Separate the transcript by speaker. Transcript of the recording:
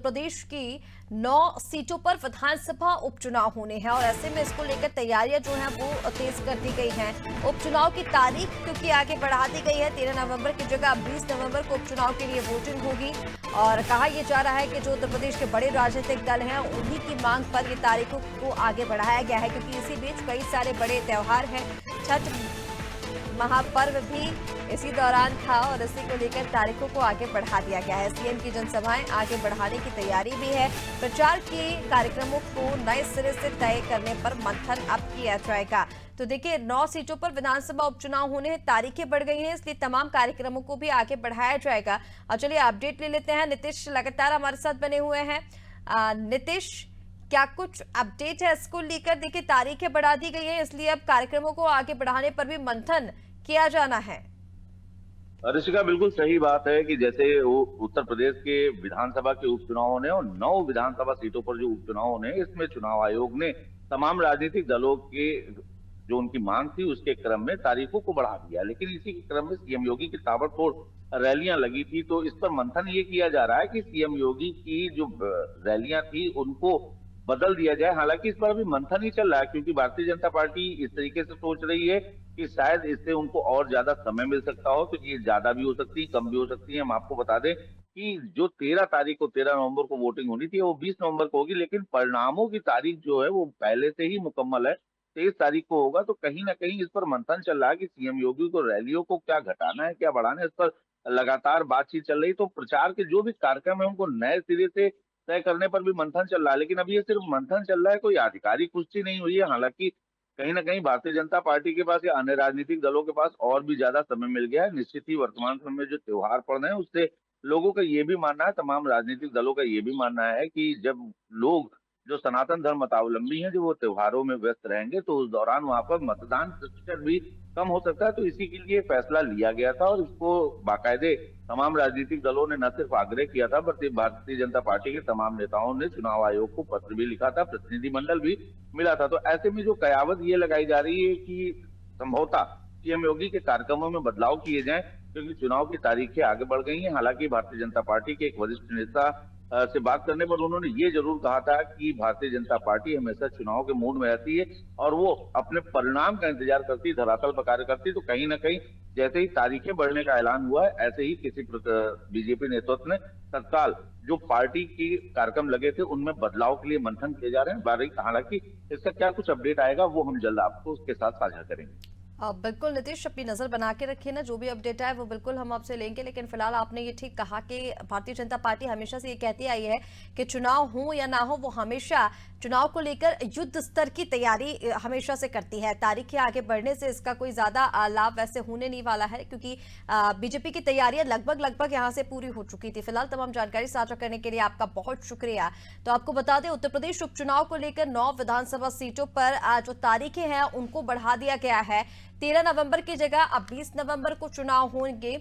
Speaker 1: प्रदेश की 9 सीटों पर विधानसभा उपचुनाव होने हैं और ऐसे में इसको लेकर तैयारियां जो हैं वो तेज कर दी गई हैं। उपचुनाव की तारीख क्योंकि आगे बढ़ा दी गई है, 13 नवंबर की जगह 20 नवंबर को उपचुनाव के लिए वोटिंग होगी और कहा यह जा रहा है कि जो उत्तर प्रदेश के बड़े राजनीतिक दल हैं उन्हीं की मांग पर ये तारीखों को आगे बढ़ाया गया है, क्योंकि इसी बीच कई सारे बड़े त्योहार हैं। छठ महापर्व भी इसी दौरान था और इसी को लेकर तारीखों को आगे बढ़ा दिया गया है। सीएम की जनसभाएं आगे बढ़ाने की तैयारी भी है। प्रचार के कार्यक्रमों को नए सिरे से तय करने पर मंथन अब किया जाएगा। तो देखिए 9 सीटों पर विधानसभा उपचुनाव होने हैं, तारीखें बढ़ गई हैं, इसलिए तमाम कार्यक्रमों को भी आगे बढ़ाया जाएगा। और चलिए अपडेट ले लेते हैं, नीतीश लगातार हमारे साथ बने हुए हैं। नीतीश, क्या कुछ अपडेट है इसको लेकर? देखिए तारीखें बढ़ा दी गई है, इसलिए अब कार्यक्रमों को आगे बढ़ाने पर भी मंथन किया जाना है।
Speaker 2: ऋषिका, बिल्कुल सही बात है कि जैसे वो उत्तर प्रदेश के विधानसभा के उपचुनाव होने और 9 विधानसभा सीटों पर जो उपचुनाव होने, इसमें चुनाव आयोग ने तमाम राजनीतिक दलों के जो उनकी मांग थी उसके क्रम में तारीखों को बढ़ा दिया। लेकिन इसी के क्रम में सीएम योगी की ताबड़तोड़ रैलियां लगी थी, तो इस पर मंथन ये किया जा रहा है कि सीएम योगी की जो रैलियां थी उनको बदल दिया जाए। हालांकि इस पर अभी मंथन ही चल रहा है, क्योंकि भारतीय जनता पार्टी इस तरीके से सोच रही है कि शायद इससे उनको और ज्यादा समय मिल सकता हो, तो ये ज्यादा भी हो सकती है, कम भी हो सकती है। हम आपको बता दें कि जो 13 तारीख को 13 नवंबर को वोटिंग होनी थी वो 20 नवंबर को होगी, लेकिन परिणामों की तारीख जो है वो पहले से ही मुकम्मल है, 23 तारीख को होगा। तो कहीं ना कहीं इस पर मंथन चल रहा है कि सीएम योगी को रैलियों को क्या घटाना है क्या बढ़ाना है, इस पर लगातार बातचीत चल रही। तो प्रचार के जो भी कार्यक्रम है उनको नए सिरे से तय करने पर भी मंथन चल रहा है, लेकिन अभी ये सिर्फ मंथन चल रहा है, कोई आधिकारिक पुष्टि नहीं हुई है। हालांकि कहीं ना कहीं भारतीय जनता पार्टी के पास या अन्य राजनीतिक दलों के पास और भी ज्यादा समय मिल गया है। निश्चित ही वर्तमान समय में जो त्योहार पड़ रहे हैं उससे लोगों का ये भी मानना है, तमाम राजनीतिक दलों का ये भी मानना है कि जब लोग जो सनातन धर्म मतावलंबी हैं जो वो त्योहारों में व्यस्त रहेंगे तो उस दौरान वहां पर मतदान प्रतिशत भी कम हो सकता है। तो इसी के लिए फैसला लिया गया था और इसको बाकायदे तमाम राजनीतिक दलों ने न सिर्फ आग्रह किया था बल्कि भारतीय जनता पार्टी के तमाम नेताओं ने चुनाव आयोग को पत्र भी लिखा था, प्रतिनिधिमंडल भी मिला था। तो ऐसे में जो कयावत ये लगाई जा रही है कि संभवतः सीएम योगी के कार्यक्रमों में बदलाव किए जाएं, क्योंकि चुनाव की तारीखें आगे बढ़ गई हैं। हालांकि भारतीय जनता पार्टी के एक वरिष्ठ नेता से बात करने पर उन्होंने ये जरूर कहा था कि भारतीय जनता पार्टी हमेशा चुनाव के मूड में रहती है और वो अपने परिणाम का इंतजार करती, धरातल पर कार्य करती। तो कहीं ना कहीं जैसे ही तारीखें बढ़ने का ऐलान हुआ है, ऐसे ही किसी बीजेपी नेतृत्व ने तत्काल जो पार्टी के कार्यक्रम लगे थे उनमें बदलाव के लिए मंथन किए जा रहे हैं। हालांकि इसका क्या कुछ अपडेट आएगा वो हम जल्द आपको उसके साथ साझा करेंगे।
Speaker 1: बिल्कुल नीतीश, अपनी नजर बना के रखिए ना, जो भी अपडेट है वो बिल्कुल हम आपसे लेंगे। लेकिन फिलहाल आपने ये ठीक कहा कि भारतीय जनता पार्टी हमेशा से ये कहती आई है कि चुनाव हो या ना हो वो हमेशा चुनाव को लेकर युद्ध स्तर की तैयारी हमेशा से करती है। तारीखें आगे बढ़ने से इसका कोई ज्यादा लाभ वैसे होने नहीं वाला है, क्योंकि बीजेपी की तैयारियां लगभग यहाँ से पूरी हो चुकी थी। फिलहाल तमाम जानकारी साझा करने के लिए आपका बहुत शुक्रिया। तो आपको बता दें उत्तर प्रदेश उपचुनाव को लेकर 9 विधानसभा सीटों पर जो तारीखें हैं उनको बढ़ा दिया गया है। 13 नवंबर की जगह अब 20 नवंबर को चुनाव होंगे।